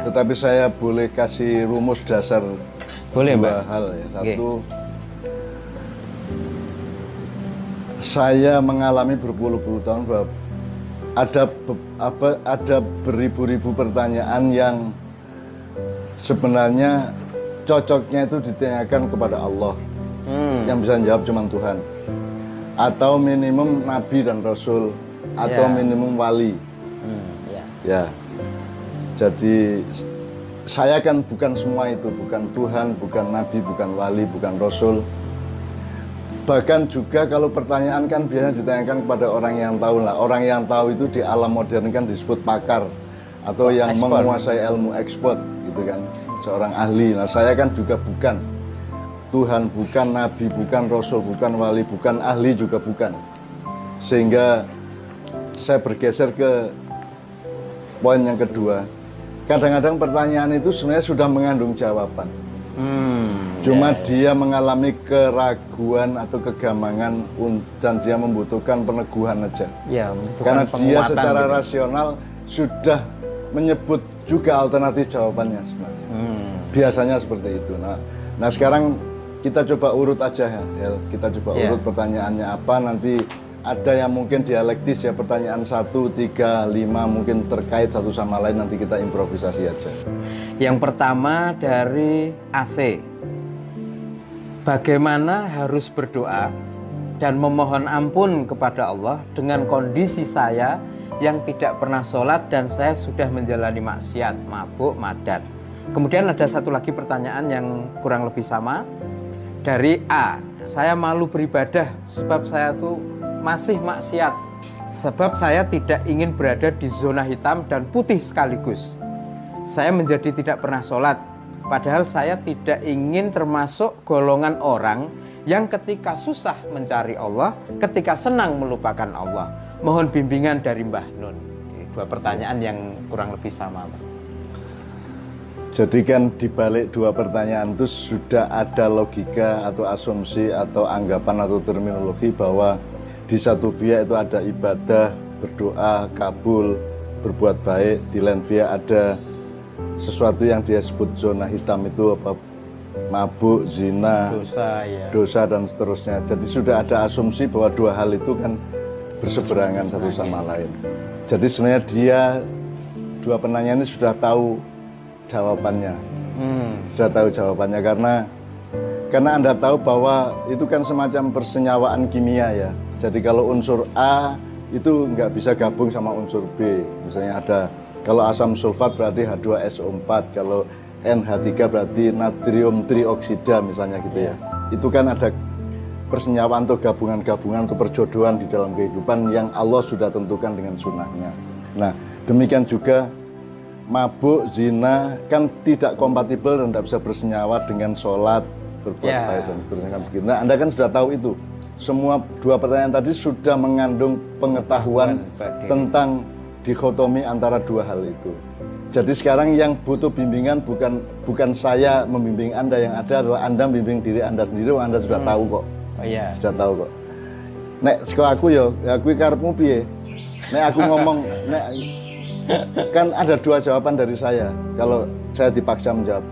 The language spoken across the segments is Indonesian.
Tetapi saya boleh kasih rumus dasar Boleh, dua Mbak. hal ya. Oke. Satu, saya mengalami berpuluh-puluh tahun bahwa ada beribu-ribu pertanyaan yang sebenarnya cocoknya itu ditanyakan kepada Allah. Yang bisa jawab cuma Tuhan. Atau minimum Nabi dan Rasul, atau Ya. minimum wali. Ya. Ya. Jadi saya kan bukan semua itu, bukan Tuhan, bukan Nabi, bukan wali, bukan Rasul. Bahkan juga kalau pertanyaan kan biasanya ditanyakan kepada orang yang tahu lah. Orang yang tahu itu di alam modern kan disebut pakar atau yang expert. menguasai ilmu expert gitu kan, seorang ahli. Nah saya kan juga bukan Tuhan, bukan Nabi, bukan Rasul, bukan wali, bukan ahli juga bukan. Sehingga saya bergeser ke poin yang kedua. Kadang-kadang pertanyaan itu sebenarnya sudah mengandung jawaban. Cuma dia mengalami keraguan atau kegamangan dan dia membutuhkan peneguhan aja. Ya, membutuhkan Karena dia penguatan secara gitu. rasional sudah menyebut juga alternatif jawabannya sebenarnya. Biasanya seperti itu. Nah sekarang kita coba urut aja ya, El. Kita coba urut pertanyaannya apa, nanti ada yang mungkin dialektis ya, pertanyaan 1, 3, 5 mungkin terkait satu sama lain, nanti kita improvisasi aja. Yang pertama dari AC. Bagaimana harus berdoa dan memohon ampun kepada Allah dengan kondisi saya yang tidak pernah sholat dan saya sudah menjalani maksiat, mabuk, madat. Kemudian ada satu lagi pertanyaan yang kurang lebih sama dari A. Saya malu beribadah sebab saya tuh masih maksiat. Sebab saya tidak ingin berada di zona hitam dan putih sekaligus. Saya menjadi tidak pernah sholat. Padahal saya tidak ingin termasuk golongan orang yang ketika susah mencari Allah, ketika senang melupakan Allah. Mohon bimbingan dari Mbah Nun. Ini dua pertanyaan yang kurang lebih sama, Pak. Jadi kan dibalik dua pertanyaan itu sudah ada logika atau asumsi atau anggapan atau terminologi bahwa di satu via itu ada ibadah, berdoa, kabul, berbuat baik. Di lain via ada sesuatu yang dia sebut zona hitam itu apa, mabuk, zina, dosa dan seterusnya. Jadi sudah ada asumsi bahwa dua hal itu kan berseberangan satu sama lain. Jadi sebenarnya dia dua penanya ini sudah tahu jawabannya, sudah tahu jawabannya karena Anda tahu bahwa itu kan semacam persenyawaan kimia ya. Jadi kalau unsur A itu nggak bisa gabung sama unsur B. Misalnya ada, kalau asam sulfat berarti H2SO4, kalau NH3 berarti natrium trioksida misalnya gitu ya. Itu kan ada persenyawaan atau gabungan-gabungan atau perjodohan di dalam kehidupan yang Allah sudah tentukan dengan sunnahnya. Nah demikian juga mabuk, zina kan tidak kompatibel dan tidak bisa bersenyawa dengan sholat, berbuat baik dan seterusnya kan begitu. Nah Anda kan sudah tahu itu. Semua dua pertanyaan tadi sudah mengandung pengetahuan tentang dikotomi antara dua hal itu. Jadi sekarang yang butuh bimbingan bukan saya membimbing Anda, yang ada adalah Anda membimbing diri Anda sendiri. Anda sudah tahu kok. Sudah tahu kok. Nek saka aku ya aku karepmu piye? Nek aku ngomong nek kan ada dua jawaban dari saya kalau saya dipaksa menjawab.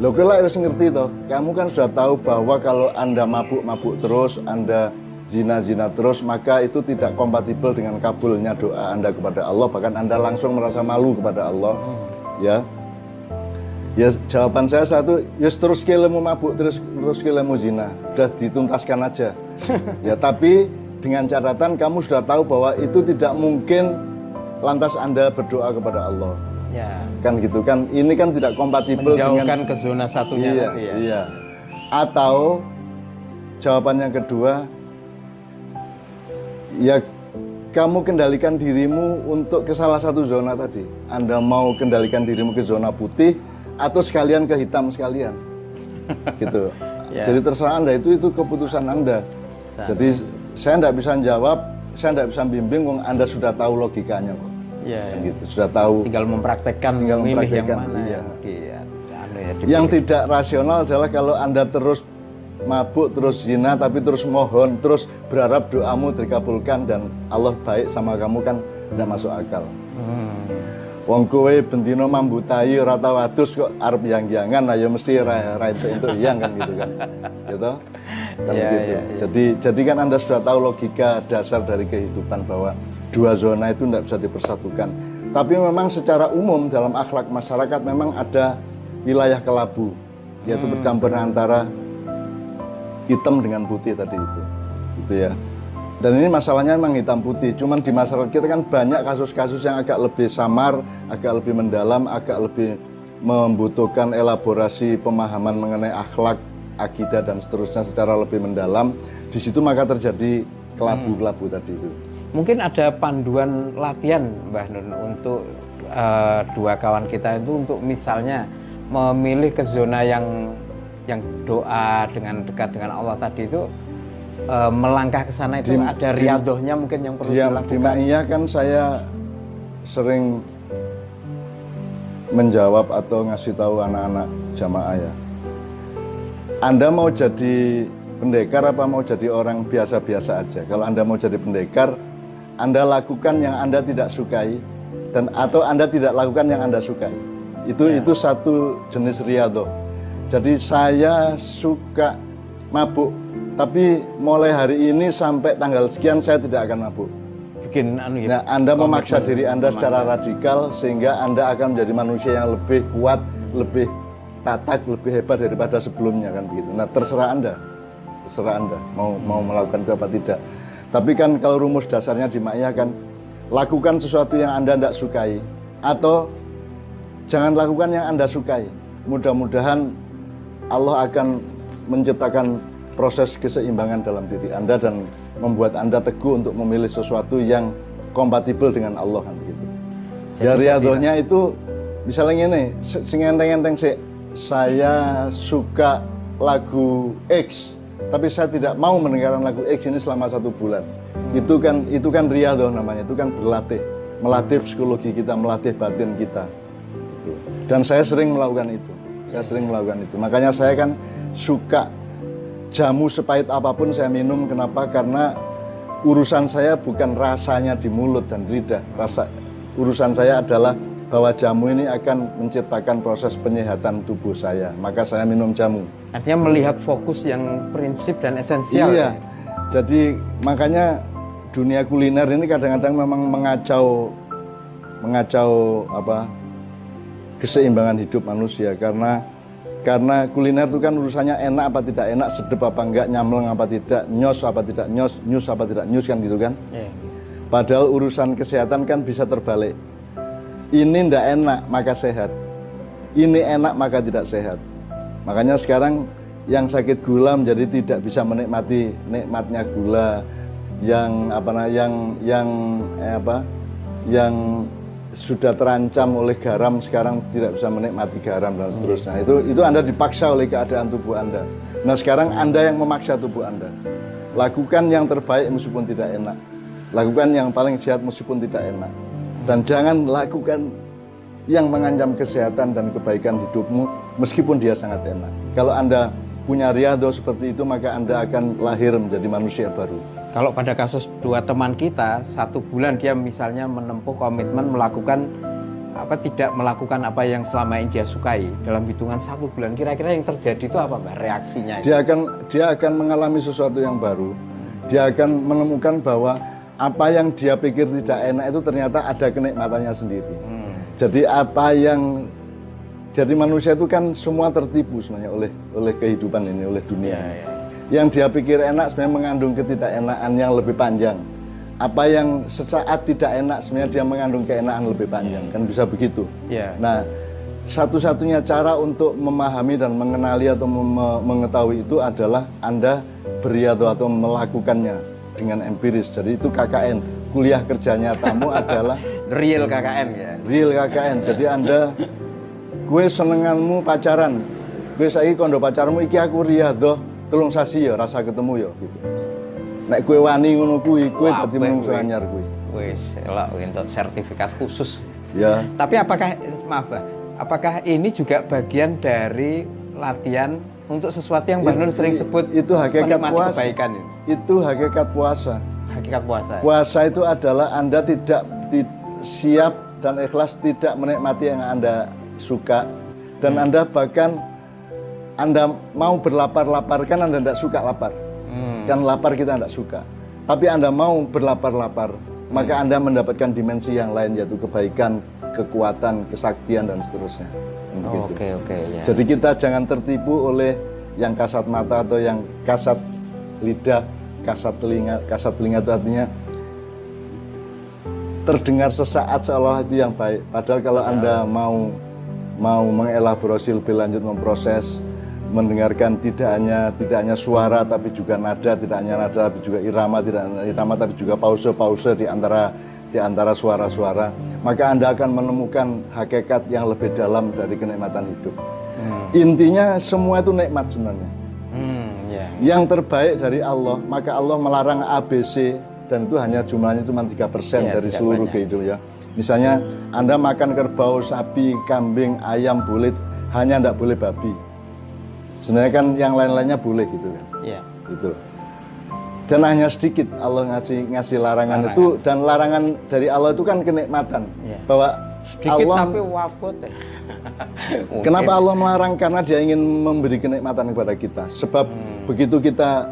Loh kira harus ngerti toh, kamu kan sudah tahu bahwa kalau Anda mabuk terus, Anda zina terus, maka itu tidak kompatibel dengan kabulnya doa Anda kepada Allah, bahkan Anda langsung merasa malu kepada Allah. Ya jawaban saya satu, ya terus kelemu mabuk, terus kelemu zina, sudah dituntaskan aja. Ya tapi dengan catatan kamu sudah tahu bahwa itu tidak mungkin lantas Anda berdoa kepada Allah. Kan gitu kan, ini kan tidak kompatibel menjauhkan ke zona satunya. Iya. Atau jawaban yang kedua, ya kamu kendalikan dirimu untuk ke salah satu zona tadi. Anda mau kendalikan dirimu ke zona putih atau sekalian ke hitam sekalian, gitu. Jadi terserah Anda, itu keputusan Anda. Jadi saya tidak bisa jawab, saya tidak bisa bimbing, wong Anda sudah tahu logikanya kok. Gitu, sudah tahu. Tinggal mempraktekkan yang mana. Yang tidak rasional adalah kalau Anda terus mabuk, terus zina, tapi terus mohon, terus berharap doamu dikabulkan dan Allah baik sama kamu, kan tidak masuk akal. Wong kowe bendino mambutai ora tau adus kok arep yang-yangan, ya mesti ra entuk yang kan gitu kan. Gitu. Kan Iya, gitu. iya, iya. Jadi kan Anda sudah tahu logika dasar dari kehidupan bahwa dua zona itu tidak bisa dipersatukan. Tapi memang secara umum dalam akhlak masyarakat memang ada wilayah kelabu, yaitu bercampur antara hitam dengan putih tadi itu. Gitu ya. Dan ini masalahnya memang hitam putih, cuman di masyarakat kita kan banyak kasus-kasus yang agak lebih samar, agak lebih mendalam, agak lebih membutuhkan elaborasi pemahaman mengenai akhlak, akidah dan seterusnya secara lebih mendalam. Di situ maka terjadi kelabu-kelabu tadi itu. Mungkin ada panduan latihan Mbah Nun untuk dua kawan kita itu untuk misalnya memilih ke zona yang doa dengan dekat dengan Allah tadi itu, melangkah ke sana itu ada riadohnya mungkin yang perlu dilakukan. Di Ma'iyah kan saya sering menjawab atau ngasih tahu anak-anak jamaah ya. Anda mau jadi pendekar apa mau jadi orang biasa-biasa aja? Kalau Anda mau jadi pendekar, Anda lakukan yang Anda tidak sukai atau Anda tidak lakukan yang Anda sukai. Itu satu jenis riadoh. Jadi saya suka mabuk, tapi mulai hari ini sampai tanggal sekian saya tidak akan mabuk. Bikin Nah, Anda memaksa diri Anda secara radikal sehingga Anda akan menjadi manusia yang lebih kuat, lebih tatak, lebih hebat daripada sebelumnya kan begitu. Nah, terserah Anda mau melakukan itu apa tidak. Tapi kan kalau rumus dasarnya di Ma'iyah kan lakukan sesuatu yang Anda tidak sukai atau jangan lakukan yang Anda sukai. Mudah-mudahan Allah akan menciptakan proses keseimbangan dalam diri Anda dan membuat Anda teguh untuk memilih sesuatu yang kompatibel dengan Allah kan begitu. Ya riadohnya itu misalnya ini, sing enteng-enteng sih, saya suka lagu X, tapi saya tidak mau mendengarkan lagu X ini selama 1 bulan. Itu kan riadoh namanya, itu kan berlatih, melatih psikologi kita, melatih batin kita. Gitu. Dan saya sering melakukan itu. Makanya saya kan suka jamu sepahit apapun saya minum. Kenapa? Karena urusan saya bukan rasanya di mulut dan lidah. Urusan saya adalah bahwa jamu ini akan menciptakan proses penyehatan tubuh saya. Maka saya minum jamu. Artinya melihat fokus yang prinsip dan esensial. Iya. Jadi makanya dunia kuliner ini kadang-kadang memang mengacau keseimbangan hidup manusia karena kuliner itu kan urusannya enak apa tidak enak, sedep apa enggak, nyamleng apa tidak, nyos apa tidak nyos, nyus apa tidak nyus kan gitu kan. Yeah. Padahal urusan kesehatan kan bisa terbalik. Ini ndak enak maka sehat, ini enak maka tidak sehat. Makanya sekarang yang sakit gula menjadi tidak bisa menikmati nikmatnya gula, yang sudah terancam oleh garam sekarang tidak bisa menikmati garam dan seterusnya. Itu Anda dipaksa oleh keadaan tubuh Anda. Nah, sekarang Anda yang memaksa tubuh Anda. Lakukan yang terbaik meskipun tidak enak. Lakukan yang paling sehat meskipun tidak enak. Dan jangan lakukan yang mengancam kesehatan dan kebaikan hidupmu meskipun dia sangat enak. Kalau Anda punya riadoh seperti itu, maka Anda akan lahir menjadi manusia baru. Kalau pada kasus dua teman kita, 1 bulan dia misalnya menempuh komitmen tidak melakukan apa yang selama ini dia sukai dalam hitungan 1 bulan. Kira-kira yang terjadi itu apa, Mbak? Reaksinya? Dia akan mengalami sesuatu yang baru. Dia akan menemukan bahwa apa yang dia pikir tidak enak itu ternyata ada kenikmatannya sendiri. Jadi manusia itu kan semua tertipu sebenarnya oleh kehidupan ini, oleh dunia. Yang dia pikir enak sebenarnya mengandung ketidakenaan yang lebih panjang. Apa yang sesaat tidak enak sebenarnya dia mengandung keenakan lebih panjang. Kan bisa begitu. Nah, satu-satunya cara untuk memahami dan mengenali atau mengetahui itu adalah Anda beriadoh atau melakukannya dengan empiris. Jadi itu KKN, kuliah kerja nyatamu adalah real KKN ya. Real KKN. Jadi Anda, gue senenganmu pacaran, gue saiki kondo pacarmu iki aku riadoh 3 sasi ya rasa ketemu ya gitu. Nek kue wani ngono kuwi, kue dadi menungso anyar kuwi. Wis, elok untuk sertifikat khusus. Ya. Tapi apakah ini juga bagian dari latihan untuk sesuatu yang Mbak Nun sering sebut itu hakikat puasa. Kebaikan ini? Itu hakikat puasa. Hakikat puasa. Puasa itu adalah Anda tidak siap dan ikhlas tidak menikmati yang Anda suka, dan Anda bahkan Anda mau berlapar-lapar, kan Anda tidak suka lapar. Kan lapar kita tidak suka. Tapi Anda mau berlapar-lapar, maka Anda mendapatkan dimensi yang lain, yaitu kebaikan, kekuatan, kesaktian, dan seterusnya. Oke, ya. Jadi kita jangan tertipu oleh yang kasat mata atau yang kasat lidah, kasat telinga. Kasat telinga itu artinya terdengar sesaat seolah itu yang baik. Padahal kalau Anda mau mengelaborasi lebih lanjut, memproses, mendengarkan tidak hanya suara tapi juga nada, tidak hanya nada tapi juga irama, tidak hanya irama tapi juga pause di antara suara-suara, maka Anda akan menemukan hakikat yang lebih dalam dari kenikmatan hidup. Intinya semua itu nikmat sebenarnya. Yang terbaik dari Allah, maka Allah melarang ABC, dan itu hanya jumlahnya cuma 3% dari seluruh kehidupan ya. Misalnya Anda makan kerbau, sapi, kambing, ayam boleh, hanya tidak boleh babi. Sebenarnya kan yang lain-lainnya boleh gitu kan. Gitu. Dan hanya sedikit Allah ngasih larangan itu, dan larangan dari Allah itu kan kenikmatan. Bahwa sedikit Allah, tapi wafat ya. Kenapa Allah melarang? Karena Dia ingin memberi kenikmatan kepada kita. Sebab begitu kita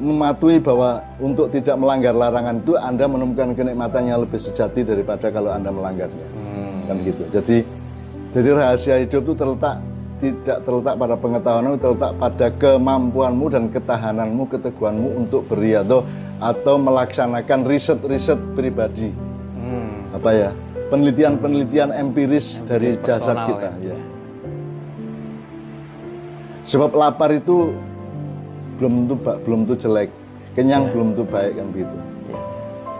mematuhi bahwa untuk tidak melanggar larangan itu, Anda menemukan kenikmatan yang lebih sejati daripada kalau Anda melanggarnya. Kan gitu. Jadi rahasia hidup itu tidak terletak pada pengetahuanmu, terletak pada kemampuanmu dan ketahananmu, keteguhanmu untuk beriadah atau melaksanakan riset-riset pribadi. Penelitian empiris dari jasad kita. Ya. Sebab lapar itu belum tentu jelek, kenyang belum tentu baik, kan begitu.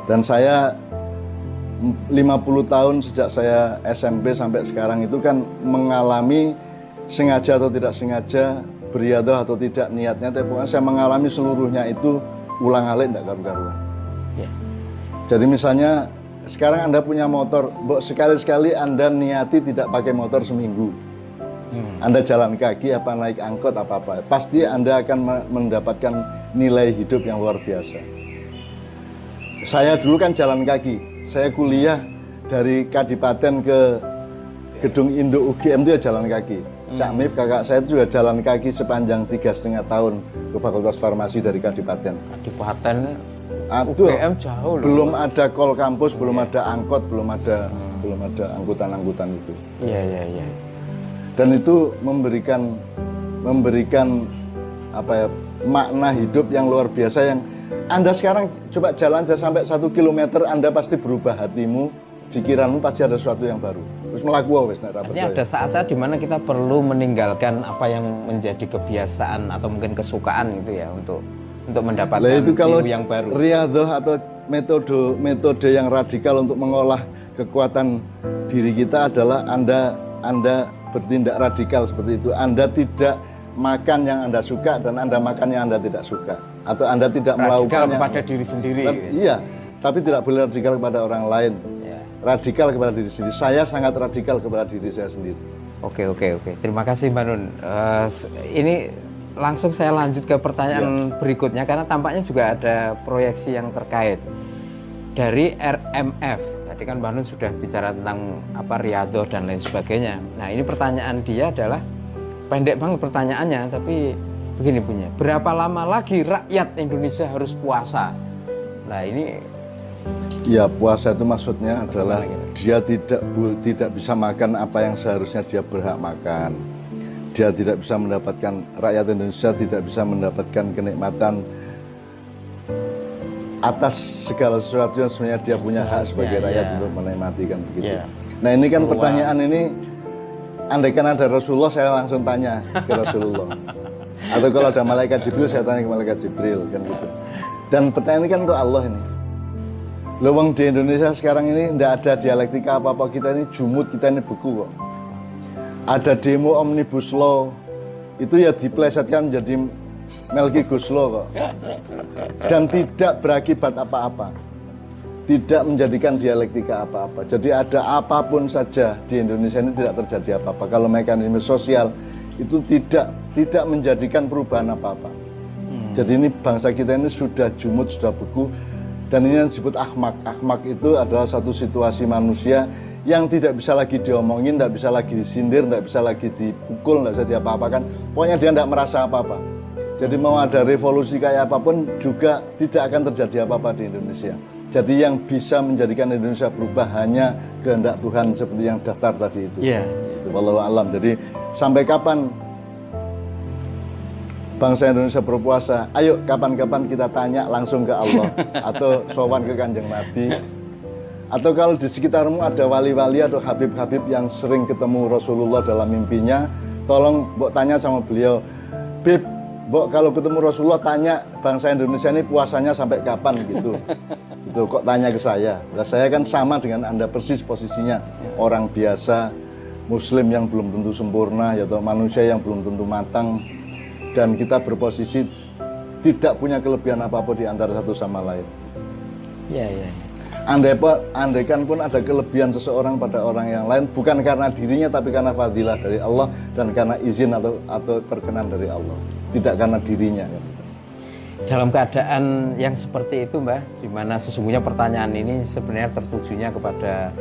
Dan saya 50 tahun sejak saya SMP sampai sekarang itu kan mengalami, sengaja atau tidak sengaja, beriadah atau tidak niatnya, tapi pokoknya saya mengalami seluruhnya itu ulang-alik tidak karu-karuan. Jadi misalnya sekarang Anda punya motor, sekali-sekali Anda niati tidak pakai motor seminggu. Anda jalan kaki apa naik angkot apa-apa, pasti Anda akan mendapatkan nilai hidup yang luar biasa. Saya dulu kan jalan kaki, saya kuliah dari Kadipaten ke Gedung Indo UGM itu ya jalan kaki. Cak Mif, kakak saya juga jalan kaki sepanjang 3,5 tahun ke Fakultas Farmasi dari Kadipaten. UGM jauh loh. Belum ada kol kampus, belum ada angkot, belum ada angkutan-angkutan itu. Iya. Dan itu memberikan makna hidup yang luar biasa, yang Anda sekarang coba jalan aja sampai 1 kilometer, Anda pasti berubah hatimu, pikiranmu pasti ada sesuatu yang baru. Terus melakukan wes. Artinya ada saat-saat dimana kita perlu meninggalkan apa yang menjadi kebiasaan atau mungkin kesukaan gitu ya, untuk mendapatkan view yang baru. Riyadhah atau metode yang radikal untuk mengolah kekuatan diri kita adalah Anda bertindak radikal seperti itu. Anda tidak makan yang Anda suka dan Anda makan yang Anda tidak suka, atau Anda tidak melakukan kepada diri sendiri. Iya, tapi tidak boleh radikal kepada orang lain. Radikal kepada diri sendiri. Saya sangat radikal kepada diri saya sendiri. Oke. Terima kasih Mbak Nun. Ini langsung saya lanjut ke pertanyaan berikutnya, karena tampaknya juga ada proyeksi yang terkait dari RMF. Tadi kan Mbak Nun sudah bicara tentang riyadhah dan lain sebagainya. Nah, ini pertanyaan dia adalah pendek banget pertanyaannya, tapi begini punya. Berapa lama lagi rakyat Indonesia harus puasa? Nah, ini ya, puasa itu maksudnya adalah dia tidak bisa makan apa yang seharusnya dia berhak makan. Dia tidak bisa mendapatkan, rakyat Indonesia tidak bisa mendapatkan kenikmatan atas segala sesuatu yang sebenarnya dia punya hak sebagai rakyat untuk menikmati, kan begitu. Nah, ini kan pertanyaan ini, andaikan ada Rasulullah, saya langsung tanya ke Rasulullah. Atau kalau ada malaikat Jibril, saya tanya ke malaikat Jibril, kan gitu. Dan pertanyaan ini kan untuk Allah ini. Lewang di Indonesia sekarang ini tidak ada dialektika apa-apa, kita ini jumud, kita ini beku kok. Ada demo Omnibus Law, itu ya diplesetkan menjadi Melki Guslo kok. Dan tidak berakibat apa-apa, tidak menjadikan dialektika apa-apa. Jadi ada apapun saja di Indonesia ini tidak terjadi apa-apa. Kalau mekanisme sosial itu tidak menjadikan perubahan apa-apa. Jadi ini bangsa kita ini sudah jumud, sudah beku. Dan ini yang disebut ahmak. Ahmak itu adalah satu situasi manusia yang tidak bisa lagi diomongin, tidak bisa lagi disindir, tidak bisa lagi dipukul, tidak bisa diapa-apakan. Pokoknya dia tidak merasa apa-apa. Jadi mau ada revolusi kayak apapun juga tidak akan terjadi apa-apa di Indonesia. Jadi yang bisa menjadikan Indonesia berubah hanya kehendak Tuhan seperti yang daftar tadi itu. Iya. Itu wallahu alam. Jadi sampai kapan bangsa Indonesia berpuasa? Ayo kapan-kapan kita tanya langsung ke Allah atau sowan ke Kanjeng Nabi. Atau kalau di sekitarmu ada wali-wali atau habib-habib yang sering ketemu Rasulullah dalam mimpinya, tolong mbok tanya sama beliau, Bib, mbok kalau ketemu Rasulullah tanya bangsa Indonesia ini puasanya sampai kapan gitu. Itu kok tanya ke saya. Nah, saya kan sama dengan Anda persis posisinya, orang biasa, muslim yang belum tentu sempurna, atau manusia yang belum tentu matang, dan kita berposisi tidak punya kelebihan apa-apa di antara satu sama lain. Iya, iya. Andaikan pun ada kelebihan seseorang pada orang yang lain, bukan karena dirinya tapi karena fadilah dari Allah dan karena izin atau perkenan dari Allah, tidak karena dirinya. Dalam keadaan yang seperti itu, Mbah, di mana sesungguhnya pertanyaan ini sebenarnya tertujunya kepada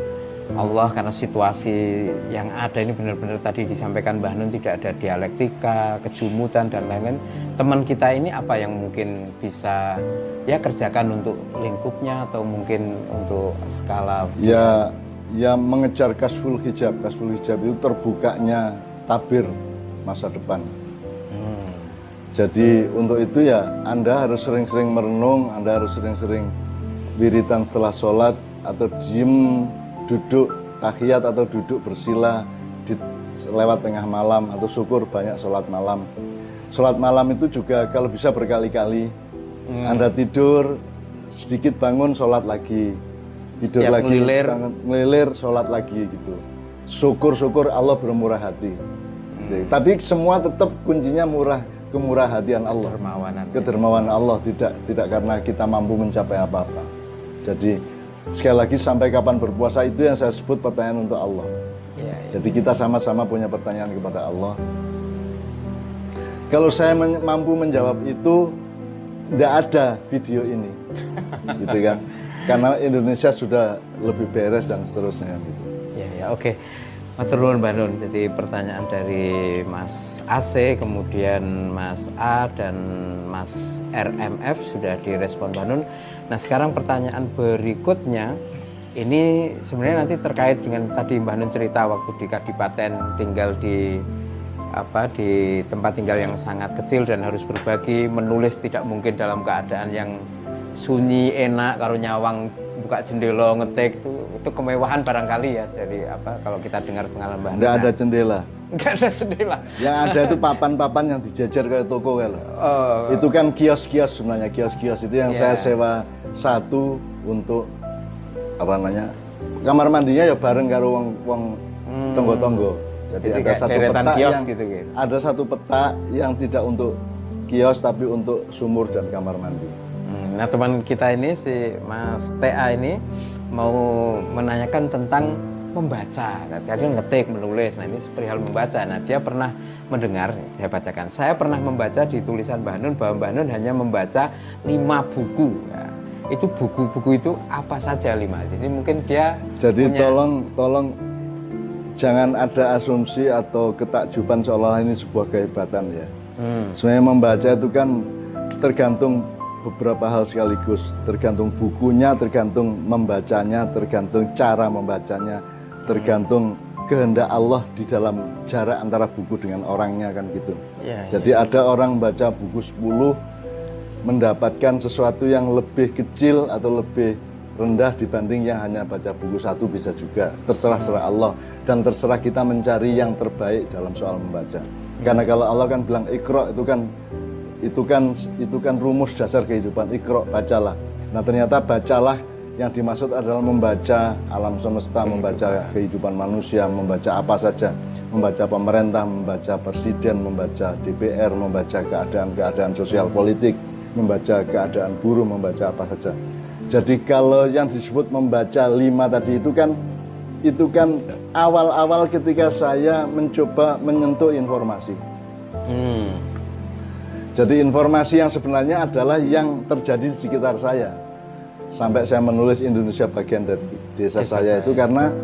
Allah, karena situasi yang ada ini benar-benar tadi disampaikan Mbah Nun, tidak ada dialektika, kejumutan dan lain-lain. Teman kita ini apa yang mungkin bisa ya kerjakan untuk lingkupnya atau mungkin untuk skala? Ya mengejar kasful hijab. Kasful hijab itu terbukanya tabir masa depan. Jadi untuk itu ya Anda harus sering-sering merenung, Anda harus sering-sering wiritan setelah sholat atau diem duduk tahiyat atau duduk bersila lewat tengah malam atau syukur banyak sholat malam. Sholat malam itu juga kalau bisa berkali-kali. Anda tidur sedikit bangun sholat lagi, tidur setiap lagi ngelilir sholat lagi gitu. Syukur-syukur Allah bermurah hati. Tapi semua tetap kuncinya kemurah hatian Allah, kedermawanan Allah, tidak karena kita mampu mencapai apa-apa. Jadi sekali lagi sampai kapan berpuasa itu yang saya sebut pertanyaan untuk Allah. Jadi kita sama-sama punya pertanyaan kepada Allah. Kalau saya mampu menjawab itu, tidak ada video ini, gitu kan? Karena Indonesia sudah lebih beres dan seterusnya. Gitu. Ya, oke. Matur nuwun Mbah Nun. Jadi pertanyaan dari Mas AC, kemudian Mas A dan Mas RMF sudah direspon Mbah Nun. Nah sekarang pertanyaan berikutnya ini sebenarnya nanti terkait dengan tadi Mbah Nun cerita waktu di Kadipaten tinggal di tempat tinggal yang sangat kecil dan harus berbagi, menulis tidak mungkin dalam keadaan yang sunyi, enak, karo nyawang buka jendela ngetik itu kemewahan barangkali ya dari kalau kita dengar pengalaman. Nggak ada jendela. Nggak ada jendela. Yang ada itu papan-papan yang dijajar kayak toko kan. Itu kan kios-kios sebenarnya, kios-kios itu yang saya sewa satu untuk kamar mandinya ya bareng karo wong tonggo-tonggo. Jadi ada satu peta kios yang gitu. Ada satu peta yang tidak untuk kios tapi untuk sumur dan kamar mandi. Nah teman kita ini si Mas TA ini mau menanyakan tentang membaca. Tadi ngetik, menulis. Nah ini perihal membaca. Nah dia pernah mendengar, saya bacakan. Saya pernah membaca di tulisan Mbah Nun bahwa Mbah Nun hanya membaca 5 buku. Ya, itu buku-buku itu apa saja 5? Jadi mungkin dia jadi punya... tolong jangan ada asumsi atau ketakjuban seolah-olah ini sebuah kehebatan ya. Sebenarnya membaca itu kan tergantung beberapa hal sekaligus, tergantung bukunya, tergantung membacanya, tergantung cara membacanya, tergantung kehendak Allah di dalam jarak antara buku dengan orangnya kan gitu. Jadi ada orang baca buku 10 mendapatkan sesuatu yang lebih kecil atau lebih rendah dibanding yang hanya baca buku 1 bisa juga. Terserah Allah dan terserah kita mencari yang terbaik dalam soal membaca. Karena kalau Allah kan bilang Iqra itu kan rumus dasar kehidupan. Iqra, bacalah. Nah ternyata bacalah yang dimaksud adalah membaca alam semesta, membaca kehidupan manusia, membaca apa saja, membaca pemerintah, membaca presiden, membaca DPR, membaca keadaan sosial politik, membaca keadaan buruh, membaca apa saja. Jadi kalau yang disebut membaca 5 tadi itu kan awal-awal ketika saya mencoba menyentuh informasi. Jadi informasi yang sebenarnya adalah yang terjadi di sekitar saya. Sampai saya menulis Indonesia bagian dari desa saya itu karena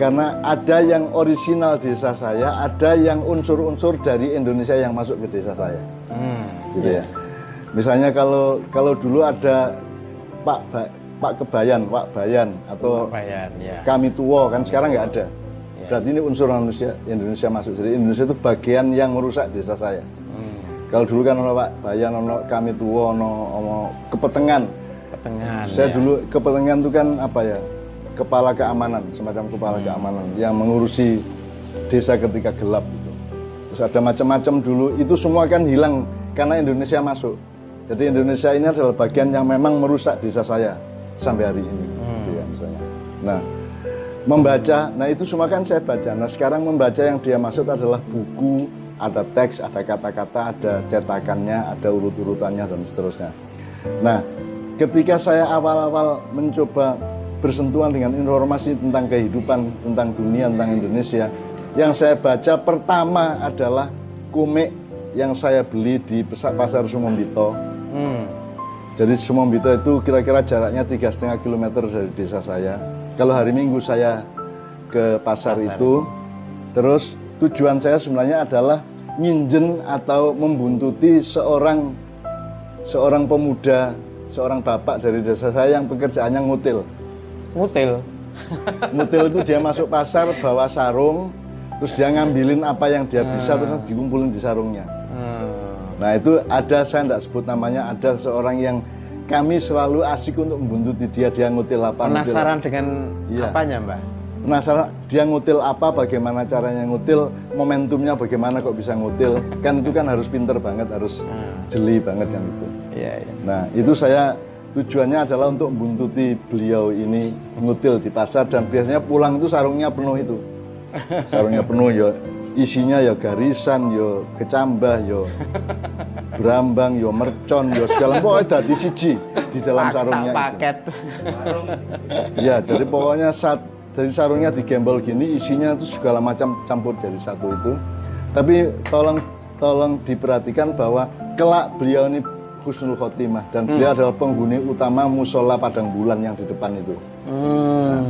Karena ada yang orisinal desa saya, ada yang unsur-unsur dari Indonesia yang masuk ke desa saya. Gitu ya. Misalnya kalau dulu ada Pak Kebayan, Pak Bayan atau Kami Tuwo, kan sekarang nggak ada. Berarti ini unsur Indonesia masuk. Jadi Indonesia itu bagian yang merusak desa saya. Kalau dulu kan ono Pak Bayan, ono Kami Tuwo, ono Kepetengan. Saya dulu Kepetengan itu kan apa ya? Kepala keamanan, semacam kepala keamanan yang mengurusi desa ketika gelap gitu. Terus ada macam-macam dulu, itu semua kan hilang karena Indonesia masuk. Jadi Indonesia ini adalah bagian yang memang merusak desa saya sampai hari ini, gitu ya misalnya. Nah, membaca, nah itu semua kan saya baca. Nah sekarang membaca yang dia maksud adalah buku, ada teks, ada kata-kata, ada cetakannya, ada urut-urutannya dan seterusnya. Nah, ketika saya awal-awal mencoba bersentuhan dengan informasi tentang kehidupan, tentang dunia, tentang Indonesia, yang saya baca pertama adalah komik yang saya beli di pasar Sumombito. Jadi Sumombito itu kira-kira jaraknya 3,5 km dari desa saya. Kalau hari Minggu saya ke pasar itu, terus tujuan saya sebenarnya adalah nginjen atau membuntuti seorang pemuda, seorang bapak dari desa saya yang pekerjaannya ngutil. Ngutil itu dia masuk pasar bawa sarung, terus dia ngambilin apa yang dia bisa terus dikumpulin di sarungnya. Nah itu ada, saya tidak sebut namanya, ada seorang yang kami selalu asik untuk membuntuti dia ngutil apa. Penasaran dengan apanya Mbak? Penasaran dia ngutil apa, bagaimana caranya ngutil, momentumnya bagaimana kok bisa ngutil. Kan itu kan harus pinter banget, harus jeli banget yang itu. Nah itu saya tujuannya adalah untuk membuntuti beliau ini ngutil di pasar, dan biasanya pulang itu sarungnya penuh itu. Sarungnya penuh ya, isinya ya garisan, ya kecambah, ya brambang, ya mercon, ya segala pokoknya dadi siji di dalam sarungnya paket. Ya, jadi pokoknya dari sarungnya digembol gini, isinya itu segala macam campur jadi satu itu. Tapi tolong diperhatikan bahwa kelak beliau ini husnul khotimah, dan beliau adalah penghuni utama musola Padang Bulan yang di depan itu. Nah,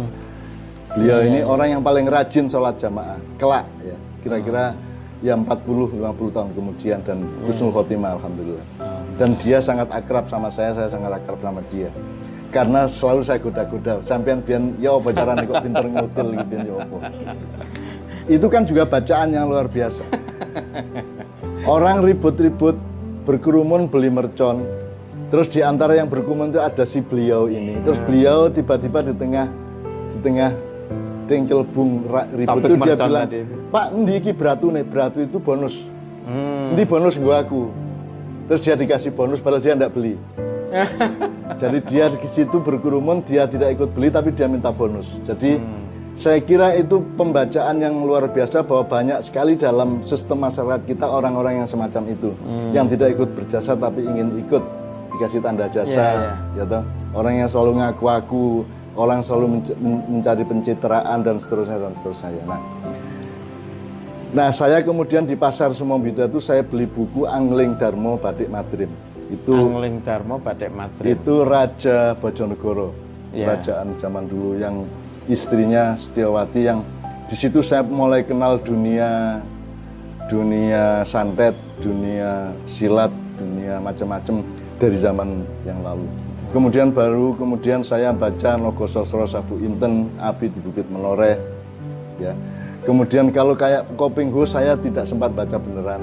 beliau ini orang yang paling rajin sholat jamaah kelak ya, kira-kira ya 40-50 tahun kemudian, dan husnul khotimah alhamdulillah. Dan dia sangat akrab sama saya sangat akrab sama dia. Karena selalu saya goda-goda, sampean biyen ya apa carane kok pinter ngutil gitu ya apa. Itu kan juga bacaan yang luar biasa. Orang ribut-ribut berkerumun beli mercon, terus di antara yang berkerumun itu ada si beliau ini, terus beliau tiba-tiba di tengah dengkel bung ribut itu dia bilang, Pak endi iki beratu nih, beratu itu bonus, endi bonus gua aku, terus dia dikasih bonus padahal dia enggak beli. Jadi dia di situ berkerumun, dia tidak ikut beli tapi dia minta bonus. Jadi saya kira itu pembacaan yang luar biasa, bahwa banyak sekali dalam sistem masyarakat kita orang-orang yang semacam itu, yang tidak ikut berjasa tapi ingin ikut dikasih tanda jasa, ya toh? Orang yang selalu ngaku-ngaku, orang selalu mencari pencitraan dan seterusnya dan seterusnya. Nah saya kemudian di pasar Sumombito itu saya beli buku Angling Darmo Badik Madrim. Itu Angling Darmo Badik Madrim. Itu Raja Bojonegoro, kerajaan zaman dulu yang istrinya Setiawati, yang di situ saya mulai kenal dunia santet, dunia silat, dunia macam-macam dari zaman yang lalu. Kemudian saya baca Nogososro Sabu Inten, Api di Bukit Menoreh, ya. Kemudian kalau kayak Koping Ho saya tidak sempat baca beneran.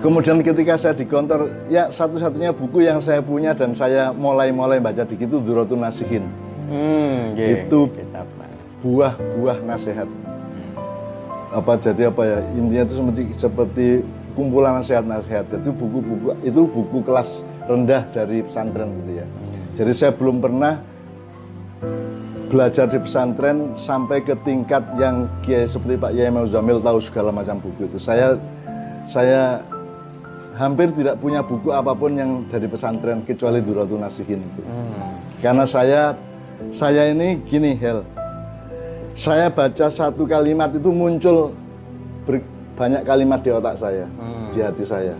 Kemudian ketika saya di kantor, ya satu-satunya buku yang saya punya dan saya mulai baca dikit itu Durratun Nasihin. Itu buah nasihat. Jadi intinya itu seperti kumpulan nasihat-nasihat. Itu buku kelas rendah dari pesantren gitu ya. Jadi saya belum pernah belajar di pesantren sampai ke tingkat yang kiai seperti Pak Yai Muzamil tahu segala macam buku itu. Saya hampir tidak punya buku apapun yang dari pesantren kecuali Durratun Nasihin itu. Karena saya ini gini, Hel. Saya baca satu kalimat itu muncul banyak kalimat di otak saya, di hati saya.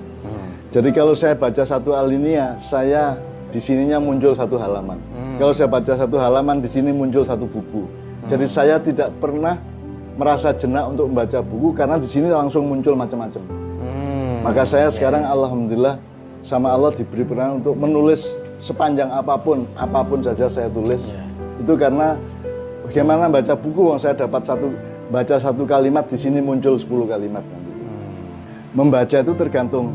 Jadi kalau saya baca satu alinea, saya di sininya muncul satu halaman. Kalau saya baca satu halaman, di sini muncul satu buku. Jadi saya tidak pernah merasa jenak untuk membaca buku karena di sini langsung muncul macam-macam. Maka saya sekarang alhamdulillah sama Allah diberi peran untuk menulis sepanjang apapun saja saya tulis. Itu karena bagaimana baca buku, saya dapat baca satu kalimat, di sini muncul 10 kalimat. Membaca itu tergantung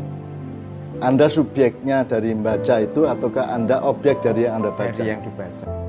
Anda subjeknya dari membaca itu ataukah Anda objek dari yang Anda baca. Dari yang dibaca.